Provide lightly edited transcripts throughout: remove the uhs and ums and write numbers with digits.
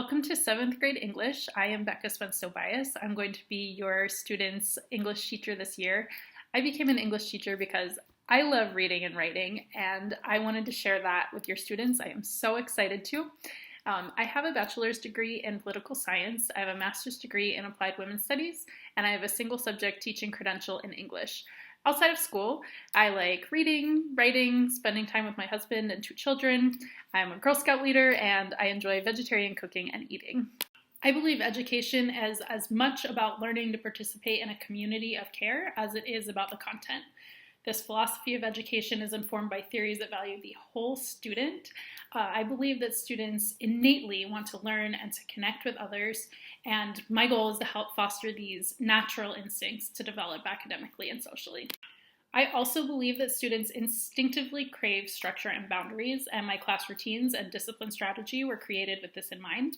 Welcome to 7th grade English. I am Becca Swenstow-Bias. I'm going to be your students' English teacher this year. I became an English teacher because I love reading and writing, and I wanted to share that with your students. I am so excited to. I have a bachelor's degree in political science, I have a master's degree in applied women's studies, and I have a single subject teaching credential in English. Outside of school, I like reading, writing, spending time with my husband and 2 children. I'm a Girl Scout leader, and I enjoy vegetarian cooking and eating. I believe education is as much about learning to participate in a community of care as it is about the content. This philosophy of education is informed by theories that value the whole student. I believe that students innately want to learn and to connect with others, and my goal is to help foster these natural instincts to develop academically and socially. I also believe that students instinctively crave structure and boundaries, and my class routines and discipline strategy were created with this in mind.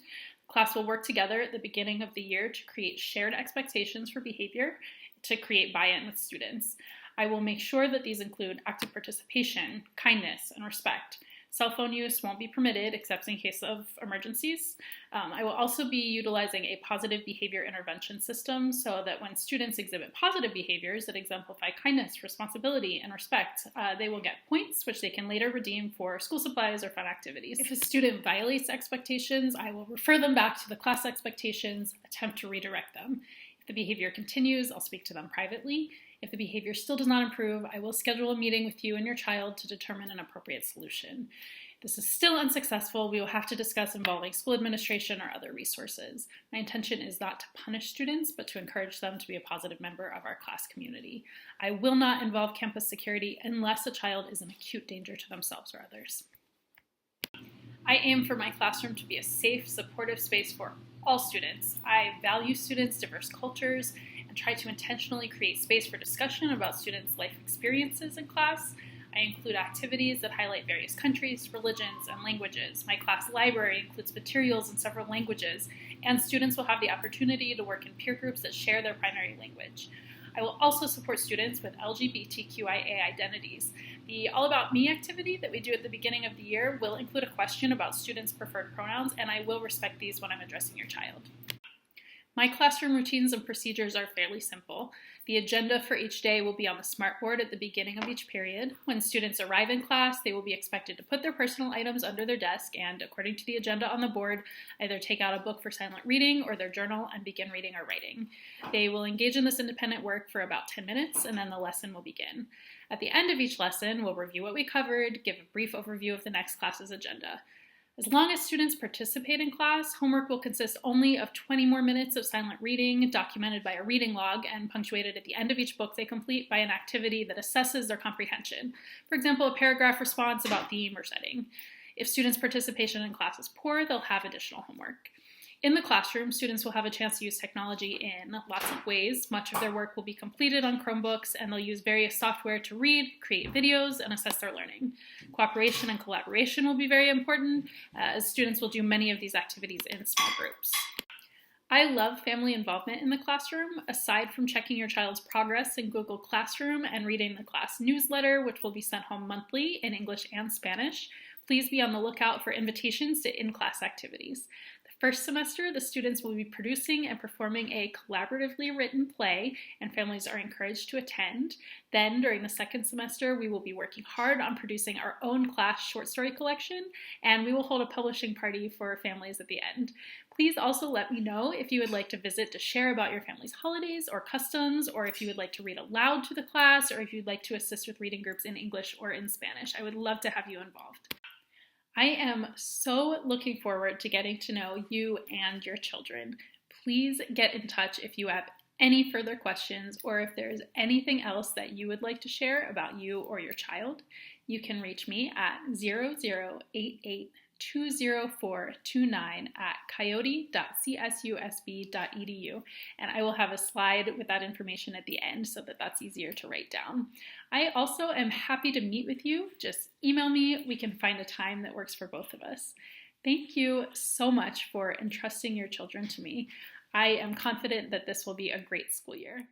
Class will work together at the beginning of the year to create shared expectations for behavior, to create buy-in with students. I will make sure that these include active participation, kindness, and respect. Cell phone use won't be permitted except in case of emergencies. I will also be utilizing a positive behavior intervention system so that when students exhibit positive behaviors that exemplify kindness, responsibility, and respect, they will get points which they can later redeem for school supplies or fun activities. If a student violates expectations, I will refer them back to the class expectations, attempt to redirect them. If the behavior continues, I'll speak to them privately. If the behavior still does not improve, I will schedule a meeting with you and your child to determine an appropriate solution. If this is still unsuccessful, we will have to discuss involving school administration or other resources. My intention is not to punish students, but to encourage them to be a positive member of our class community. I will not involve campus security unless a child is in acute danger to themselves or others. I aim for my classroom to be a safe, supportive space for all students. I value students' diverse cultures and try to intentionally create space for discussion about students' life experiences in class. I include activities that highlight various countries, religions, and languages. My class library includes materials in several languages, and students will have the opportunity to work in peer groups that share their primary language. I will also support students with LGBTQIA identities. The All About Me activity that we do at the beginning of the year will include a question about students' preferred pronouns, and I will respect these when I'm addressing your child. My classroom routines and procedures are fairly simple. The agenda for each day will be on the smartboard at the beginning of each period. When students arrive in class, they will be expected to put their personal items under their desk and, according to the agenda on the board, either take out a book for silent reading or their journal and begin reading or writing. They will engage in this independent work for about 10 minutes, and then the lesson will begin. At the end of each lesson, we'll review what we covered, give a brief overview of the next class's agenda. As long as students participate in class, homework will consist only of 20 more minutes of silent reading, documented by a reading log, and punctuated at the end of each book they complete by an activity that assesses their comprehension. For example, a paragraph response about theme or setting. If students' participation in class is poor, they'll have additional homework. In the classroom, students will have a chance to use technology in lots of ways. Much of their work will be completed on Chromebooks, and they'll use various software to read, create videos, and assess their learning. Cooperation and collaboration will be very important, as students will do many of these activities in small groups. I love family involvement in the classroom. Aside from checking your child's progress in Google Classroom and reading the class newsletter, which will be sent home monthly in English and Spanish, please be on the lookout for invitations to in-class activities. First semester, the students will be producing and performing a collaboratively written play, and families are encouraged to attend. Then, during the second semester, we will be working hard on producing our own class short story collection, and we will hold a publishing party for families at the end. Please also let me know if you would like to visit to share about your family's holidays or customs, or if you would like to read aloud to the class, or if you'd like to assist with reading groups in English or in Spanish. I would love to have you involved. I am so looking forward to getting to know you and your children. Please get in touch if you have any further questions or if there is anything else that you would like to share about you or your child. You can reach me at 0088-20429 at coyote.csusb.edu, and I will have a slide with that information at the end so that that's easier to write down. I also am happy to meet with you. Just email me. We can find a time that works for both of us. Thank you so much for entrusting your children to me. I am confident that this will be a great school year.